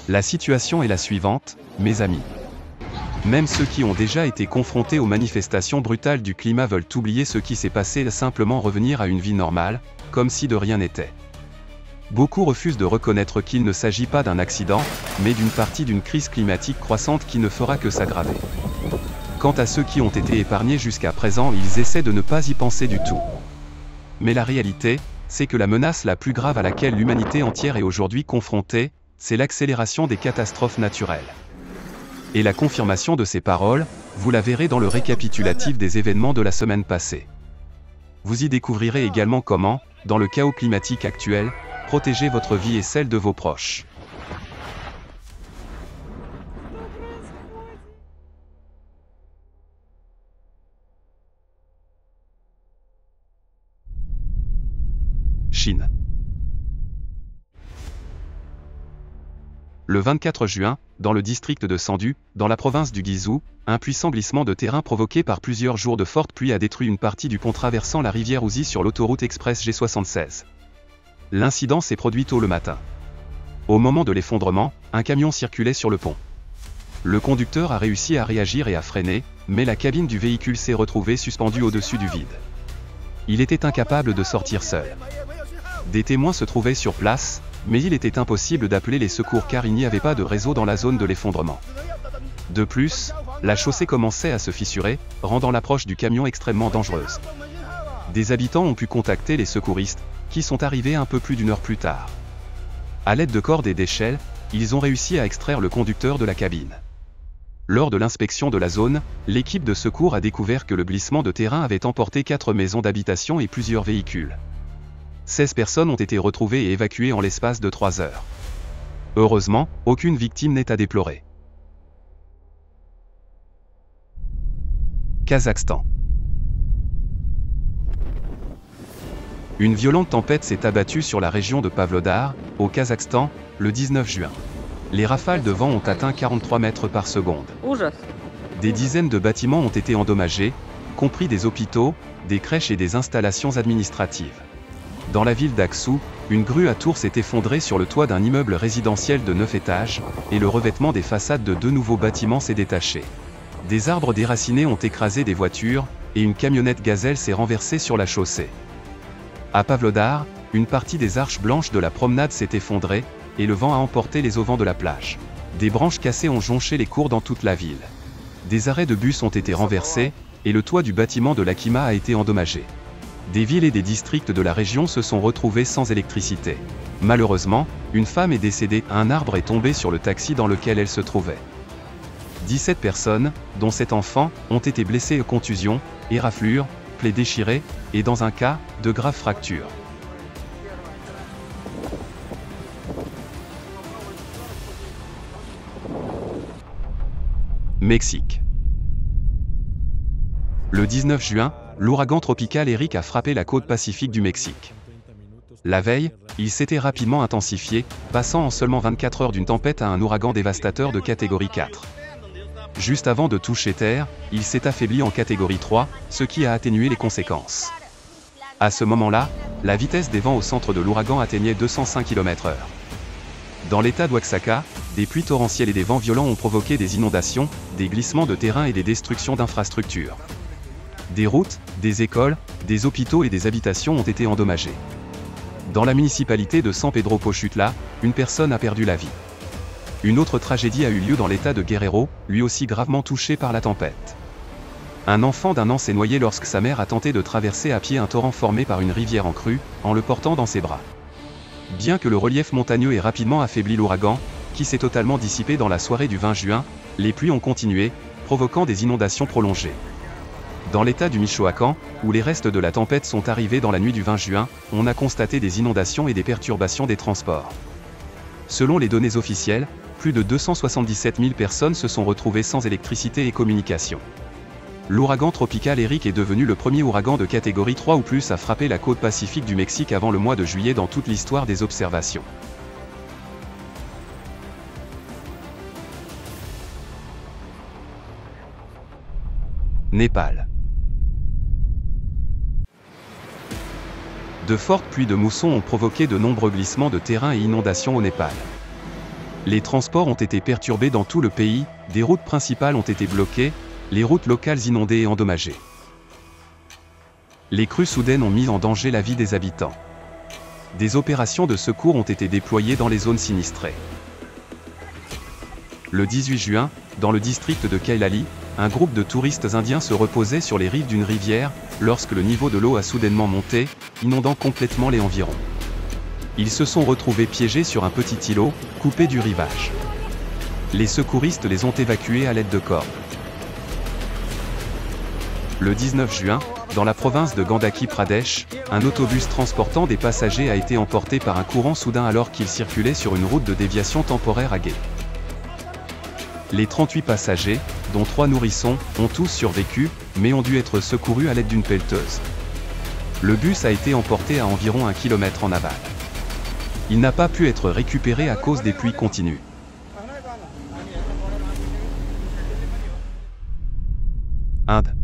La situation est la suivante, mes amis. Même ceux qui ont déjà été confrontés aux manifestations brutales du climat veulent oublier ce qui s'est passé et simplement revenir à une vie normale, comme si de rien n'était. Beaucoup refusent de reconnaître qu'il ne s'agit pas d'un accident, mais d'une partie d'une crise climatique croissante qui ne fera que s'aggraver. Quant à ceux qui ont été épargnés jusqu'à présent, ils essaient de ne pas y penser du tout. Mais la réalité, c'est que la menace la plus grave à laquelle l'humanité entière est aujourd'hui confrontée, c'est l'accélération des catastrophes naturelles. Et la confirmation de ces paroles, vous la verrez dans le récapitulatif des événements de la semaine passée. Vous y découvrirez également comment, dans le chaos climatique actuel, protéger votre vie et celle de vos proches. Chine. Le 24 juin, dans le district de Sandu, dans la province du Guizhou, un puissant glissement de terrain provoqué par plusieurs jours de forte pluie a détruit une partie du pont traversant la rivière Ouzi sur l'autoroute express G76. L'incident s'est produit tôt le matin. Au moment de l'effondrement, un camion circulait sur le pont. Le conducteur a réussi à réagir et à freiner, mais la cabine du véhicule s'est retrouvée suspendue au-dessus du vide. Il était incapable de sortir seul. Des témoins se trouvaient sur place, mais il était impossible d'appeler les secours car il n'y avait pas de réseau dans la zone de l'effondrement. De plus, la chaussée commençait à se fissurer, rendant l'approche du camion extrêmement dangereuse. Des habitants ont pu contacter les secouristes, qui sont arrivés un peu plus d'une heure plus tard. À l'aide de cordes et d'échelles, ils ont réussi à extraire le conducteur de la cabine. Lors de l'inspection de la zone, l'équipe de secours a découvert que le glissement de terrain avait emporté 4 maisons d'habitation et plusieurs véhicules. 16 personnes ont été retrouvées et évacuées en l'espace de 3 heures. Heureusement, aucune victime n'est à déplorer. Kazakhstan. Une violente tempête s'est abattue sur la région de Pavlodar, au Kazakhstan, le 19 juin. Les rafales de vent ont atteint 43 mètres par seconde. Des dizaines de bâtiments ont été endommagés, compris des hôpitaux, des crèches et des installations administratives. Dans la ville d'Aksu, une grue à tours s'est effondrée sur le toit d'un immeuble résidentiel de 9 étages, et le revêtement des façades de 2 nouveaux bâtiments s'est détaché. Des arbres déracinés ont écrasé des voitures, et une camionnette gazelle s'est renversée sur la chaussée. À Pavlodar, une partie des arches blanches de la promenade s'est effondrée, et le vent a emporté les auvents de la plage. Des branches cassées ont jonché les cours dans toute la ville. Des arrêts de bus ont été renversés, et le toit du bâtiment de l'Akima a été endommagé. Des villes et des districts de la région se sont retrouvés sans électricité. Malheureusement, une femme est décédée, un arbre est tombé sur le taxi dans lequel elle se trouvait. 17 personnes, dont 7 enfants, ont été blessées à contusions, éraflures, plaies déchirées, et dans un cas, de graves fractures. Mexique. Le 19 juin, l'ouragan tropical Eric a frappé la côte pacifique du Mexique. La veille, il s'était rapidement intensifié, passant en seulement 24 heures d'une tempête à un ouragan dévastateur de catégorie 4. Juste avant de toucher terre, il s'est affaibli en catégorie 3, ce qui a atténué les conséquences. À ce moment-là, la vitesse des vents au centre de l'ouragan atteignait 205 km/h. Dans l'état d'Oaxaca, des pluies torrentielles et des vents violents ont provoqué des inondations, des glissements de terrain et des destructions d'infrastructures. Des routes, des écoles, des hôpitaux et des habitations ont été endommagées. Dans la municipalité de San Pedro Pochutla, une personne a perdu la vie. Une autre tragédie a eu lieu dans l'état de Guerrero, lui aussi gravement touché par la tempête. Un enfant d'1 an s'est noyé lorsque sa mère a tenté de traverser à pied un torrent formé par une rivière en crue, en le portant dans ses bras. Bien que le relief montagneux ait rapidement affaibli l'ouragan, qui s'est totalement dissipé dans la soirée du 20 juin, les pluies ont continué, provoquant des inondations prolongées. Dans l'état du Michoacán, où les restes de la tempête sont arrivés dans la nuit du 20 juin, on a constaté des inondations et des perturbations des transports. Selon les données officielles, plus de 277 000 personnes se sont retrouvées sans électricité et communication. L'ouragan tropical Eric est devenu le premier ouragan de catégorie 3 ou plus à frapper la côte pacifique du Mexique avant le mois de juillet dans toute l'histoire des observations. Népal. De fortes pluies de mousson ont provoqué de nombreux glissements de terrain et inondations au Népal. Les transports ont été perturbés dans tout le pays, des routes principales ont été bloquées, les routes locales inondées et endommagées. Les crues soudaines ont mis en danger la vie des habitants. Des opérations de secours ont été déployées dans les zones sinistrées. Le 18 juin, dans le district de Kailali, un groupe de touristes indiens se reposait sur les rives d'une rivière, lorsque le niveau de l'eau a soudainement monté, inondant complètement les environs. Ils se sont retrouvés piégés sur un petit îlot, coupé du rivage. Les secouristes les ont évacués à l'aide de cordes. Le 19 juin, dans la province de Gandaki Pradesh, un autobus transportant des passagers a été emporté par un courant soudain alors qu'il circulait sur une route de déviation temporaire à gué. Les 38 passagers, dont 3 nourrissons, ont tous survécu, mais ont dû être secourus à l'aide d'une pelleteuse. Le bus a été emporté à environ 1 km en aval. Il n'a pas pu être récupéré à cause des pluies continues. Inde.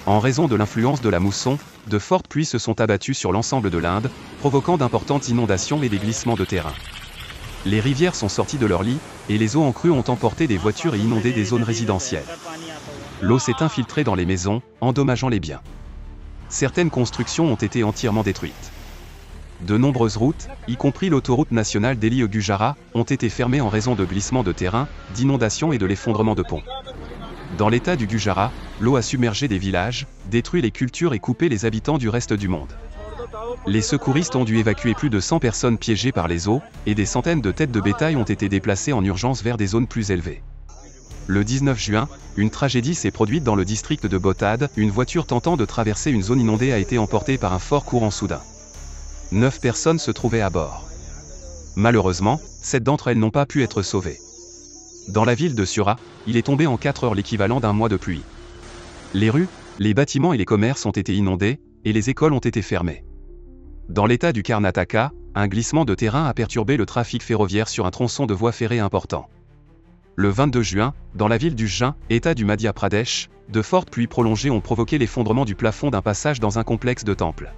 En raison de l'influence de la mousson, de fortes pluies se sont abattues sur l'ensemble de l'Inde, provoquant d'importantes inondations et des glissements de terrain. Les rivières sont sorties de leur lit, et les eaux en crue ont emporté des voitures et inondé des zones résidentielles. L'eau s'est infiltrée dans les maisons, endommageant les biens. Certaines constructions ont été entièrement détruites. De nombreuses routes, y compris l'autoroute nationale Delhi-Gujarat, ont été fermées en raison de glissements de terrain, d'inondations et de l'effondrement de ponts. Dans l'état du Gujarat, l'eau a submergé des villages, détruit les cultures et coupé les habitants du reste du monde. Les secouristes ont dû évacuer plus de 100 personnes piégées par les eaux, et des centaines de têtes de bétail ont été déplacées en urgence vers des zones plus élevées. Le 19 juin, une tragédie s'est produite dans le district de Botad, une voiture tentant de traverser une zone inondée a été emportée par un fort courant soudain. 9 personnes se trouvaient à bord. Malheureusement, 7 d'entre elles n'ont pas pu être sauvées. Dans la ville de Surat, il est tombé en 4 heures l'équivalent d'un mois de pluie. Les rues, les bâtiments et les commerces ont été inondés, et les écoles ont été fermées. Dans l'état du Karnataka, un glissement de terrain a perturbé le trafic ferroviaire sur un tronçon de voie ferrée important. Le 22 juin, dans la ville du Jain, état du Madhya Pradesh, de fortes pluies prolongées ont provoqué l'effondrement du plafond d'un passage dans un complexe de temples.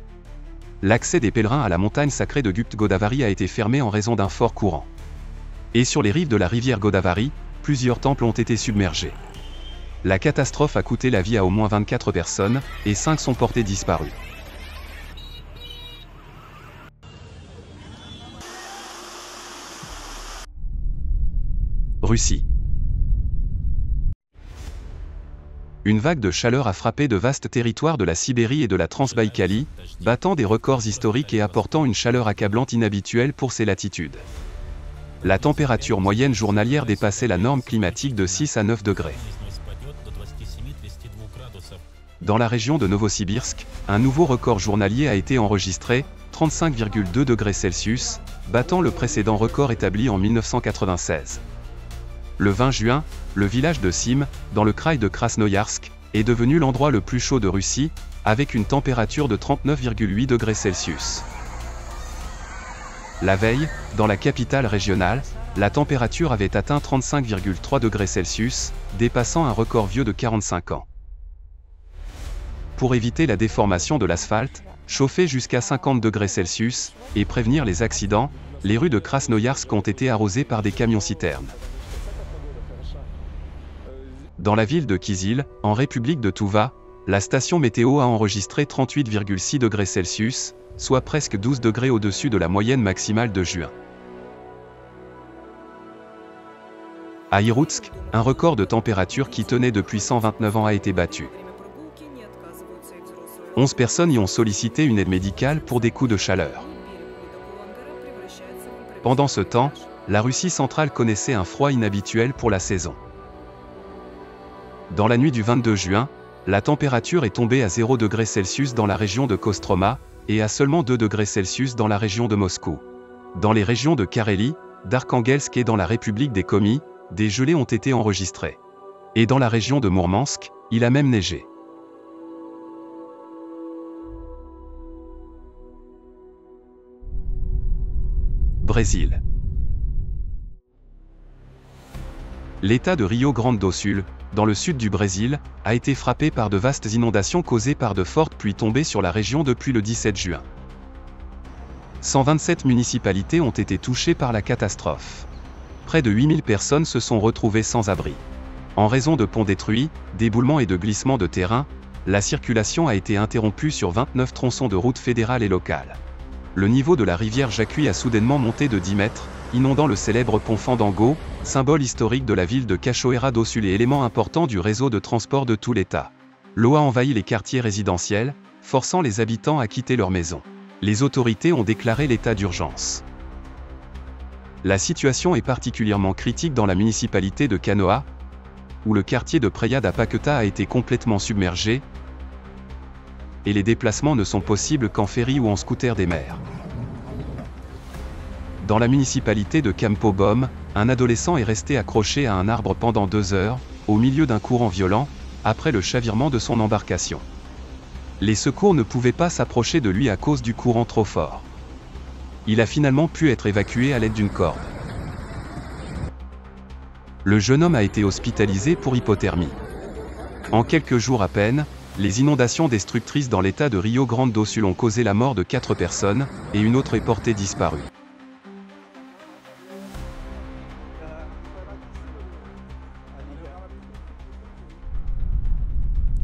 L'accès des pèlerins à la montagne sacrée de Gupt Godavari a été fermé en raison d'un fort courant. Et sur les rives de la rivière Godavari, plusieurs temples ont été submergés. La catastrophe a coûté la vie à au moins 24 personnes, et 5 sont portées disparues. Russie. Une vague de chaleur a frappé de vastes territoires de la Sibérie et de la Transbaïkalie, battant des records historiques et apportant une chaleur accablante inhabituelle pour ces latitudes. La température moyenne journalière dépassait la norme climatique de 6 à 9 degrés. Dans la région de Novosibirsk, un nouveau record journalier a été enregistré, 35,2 degrés Celsius, battant le précédent record établi en 1996. Le 20 juin, le village de Sim, dans le kraï de Krasnoïarsk, est devenu l'endroit le plus chaud de Russie, avec une température de 39,8 degrés Celsius. La veille, dans la capitale régionale, la température avait atteint 35,3 degrés Celsius, dépassant un record vieux de 45 ans. Pour éviter la déformation de l'asphalte, chauffer jusqu'à 50 degrés Celsius, et prévenir les accidents, les rues de Krasnoïarsk ont été arrosées par des camions-citernes. Dans la ville de Kyzyl, en République de Touva, la station météo a enregistré 38,6 degrés Celsius, soit presque 12 degrés au-dessus de la moyenne maximale de juin. À Irkoutsk, un record de température qui tenait depuis 129 ans a été battu. 11 personnes y ont sollicité une aide médicale pour des coups de chaleur. Pendant ce temps, la Russie centrale connaissait un froid inhabituel pour la saison. Dans la nuit du 22 juin, la température est tombée à 0 degrés Celsius dans la région de Kostroma, et à seulement 2 degrés Celsius dans la région de Moscou. Dans les régions de Karélie, d'Arkhangelsk et dans la République des Komi, des gelées ont été enregistrées. Et dans la région de Mourmansk, il a même neigé. Brésil. L'état de Rio Grande do Sul, dans le sud du Brésil, a été frappé par de vastes inondations causées par de fortes pluies tombées sur la région depuis le 17 juin. 127 municipalités ont été touchées par la catastrophe. Près de 8000 personnes se sont retrouvées sans abri. En raison de ponts détruits, d'éboulements et de glissements de terrain, la circulation a été interrompue sur 29 tronçons de routes fédérales et locales. Le niveau de la rivière Jacqui a soudainement monté de 10 mètres, inondant le célèbre pont Fandango, symbole historique de la ville de Cachoeira do Sul et élément important du réseau de transport de tout l'État. L'eau a envahi les quartiers résidentiels, forçant les habitants à quitter leurs maisons. Les autorités ont déclaré l'état d'urgence. La situation est particulièrement critique dans la municipalité de Canoa, où le quartier de Praia da Paqueta a été complètement submergé, et les déplacements ne sont possibles qu'en ferry ou en scooter des mers. Dans la municipalité de Campo Bom, un adolescent est resté accroché à un arbre pendant 2 heures, au milieu d'un courant violent, après le chavirement de son embarcation. Les secours ne pouvaient pas s'approcher de lui à cause du courant trop fort. Il a finalement pu être évacué à l'aide d'une corde. Le jeune homme a été hospitalisé pour hypothermie. En quelques jours à peine, les inondations destructrices dans l'état de Rio Grande do Sul ont causé la mort de 4 personnes, et une autre est portée disparue.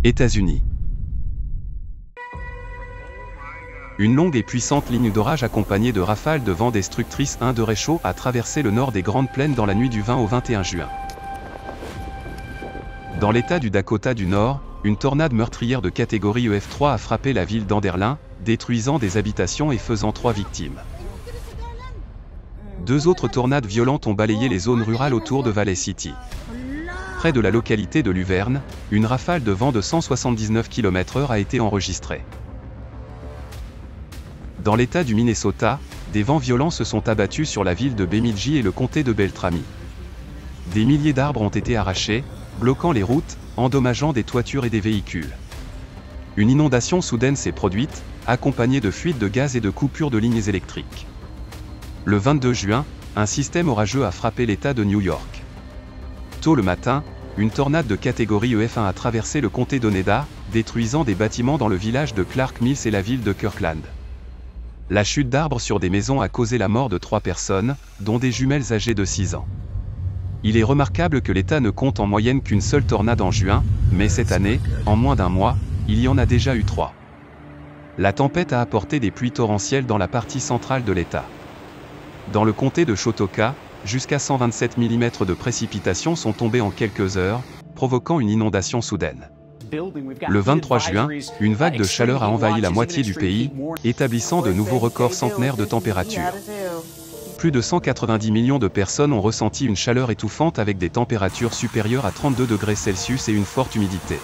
États-Unis. Une longue et puissante ligne d'orage accompagnée de rafales de vent destructrices 1 de réchaud a traversé le nord des Grandes Plaines dans la nuit du 20 au 21 juin. Dans l'état du Dakota du Nord, une tornade meurtrière de catégorie EF3 a frappé la ville d'Enderlin, détruisant des habitations et faisant 3 victimes. 2 autres tornades violentes ont balayé les zones rurales autour de Valley City. Près de la localité de Luverne, une rafale de vent de 179 km/h a été enregistrée. Dans l'état du Minnesota, des vents violents se sont abattus sur la ville de Bemidji et le comté de Beltrami. Des milliers d'arbres ont été arrachés, bloquant les routes, endommageant des toitures et des véhicules. Une inondation soudaine s'est produite, accompagnée de fuites de gaz et de coupures de lignes électriques. Le 22 juin, un système orageux a frappé l'État de New York. Tôt le matin, une tornade de catégorie EF1 a traversé le comté d'Oneida, détruisant des bâtiments dans le village de Clark Mills et la ville de Kirkland. La chute d'arbres sur des maisons a causé la mort de 3 personnes, dont des jumelles âgées de 6 ans. Il est remarquable que l'État ne compte en moyenne qu'une seule tornade en juin, mais cette année, en moins d'un mois, il y en a déjà eu 3. La tempête a apporté des pluies torrentielles dans la partie centrale de l'État. Dans le comté de Chautauqua, jusqu'à 127 mm de précipitations sont tombées en quelques heures, provoquant une inondation soudaine. Le 23 juin, une vague de chaleur a envahi la moitié du pays, établissant de nouveaux records centenaires de température. Plus de 190 millions de personnes ont ressenti une chaleur étouffante avec des températures supérieures à 32 degrés Celsius et une forte humidité.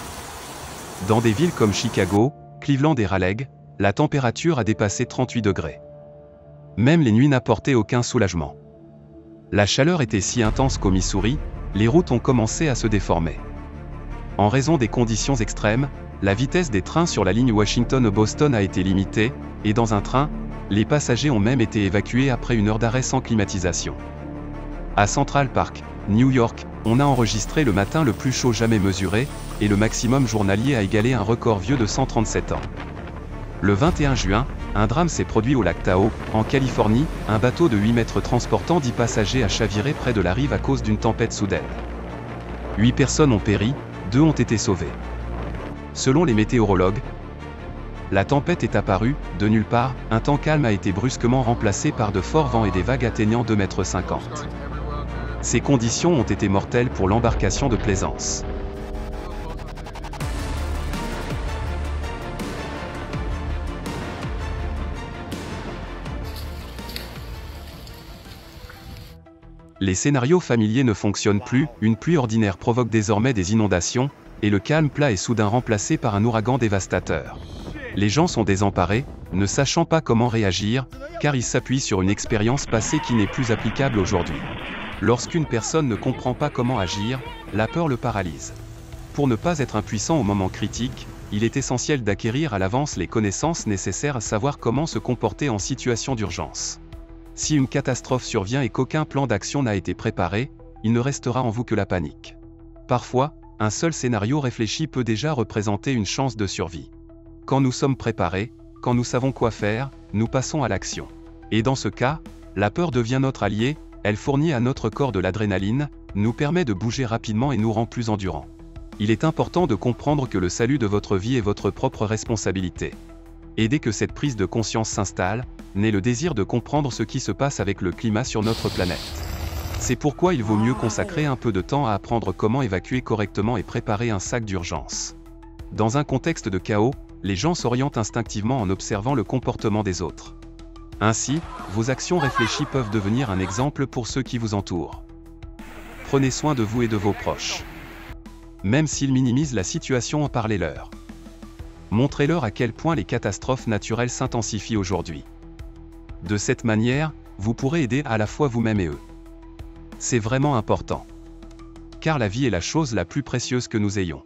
Dans des villes comme Chicago, Cleveland et Raleigh, la température a dépassé 38 degrés. Même les nuits n'apportaient aucun soulagement. La chaleur était si intense qu'au Missouri, les routes ont commencé à se déformer. En raison des conditions extrêmes, la vitesse des trains sur la ligne Washington-Boston a été limitée, et dans un train, les passagers ont même été évacués après une heure d'arrêt sans climatisation. À Central Park, New York, on a enregistré le matin le plus chaud jamais mesuré, et le maximum journalier a égalé un record vieux de 137 ans. Le 21 juin, un drame s'est produit au lac Tahoe, en Californie, un bateau de 8 mètres transportant 10 passagers a chaviré près de la rive à cause d'une tempête soudaine. 8 personnes ont péri, 2 ont été sauvées. Selon les météorologues, la tempête est apparue, de nulle part, un temps calme a été brusquement remplacé par de forts vents et des vagues atteignant 2,50 m. Ces conditions ont été mortelles pour l'embarcation de plaisance. Les scénarios familiers ne fonctionnent plus, une pluie ordinaire provoque désormais des inondations, et le calme plat est soudain remplacé par un ouragan dévastateur. Les gens sont désemparés, ne sachant pas comment réagir, car ils s'appuient sur une expérience passée qui n'est plus applicable aujourd'hui. Lorsqu'une personne ne comprend pas comment agir, la peur le paralyse. Pour ne pas être impuissant au moment critique, il est essentiel d'acquérir à l'avance les connaissances nécessaires à savoir comment se comporter en situation d'urgence. Si une catastrophe survient et qu'aucun plan d'action n'a été préparé, il ne restera en vous que la panique. Parfois, un seul scénario réfléchi peut déjà représenter une chance de survie. Quand nous sommes préparés, quand nous savons quoi faire, nous passons à l'action. Et dans ce cas, la peur devient notre allié, elle fournit à notre corps de l'adrénaline, nous permet de bouger rapidement et nous rend plus endurants. Il est important de comprendre que le salut de votre vie est votre propre responsabilité. Et dès que cette prise de conscience s'installe, naît le désir de comprendre ce qui se passe avec le climat sur notre planète. C'est pourquoi il vaut mieux consacrer un peu de temps à apprendre comment évacuer correctement et préparer un sac d'urgence. Dans un contexte de chaos, les gens s'orientent instinctivement en observant le comportement des autres. Ainsi, vos actions réfléchies peuvent devenir un exemple pour ceux qui vous entourent. Prenez soin de vous et de vos proches. Même s'ils minimisent la situation, en parlez-leur. Montrez-leur à quel point les catastrophes naturelles s'intensifient aujourd'hui. De cette manière, vous pourrez aider à la fois vous-même et eux. C'est vraiment important. Car la vie est la chose la plus précieuse que nous ayons.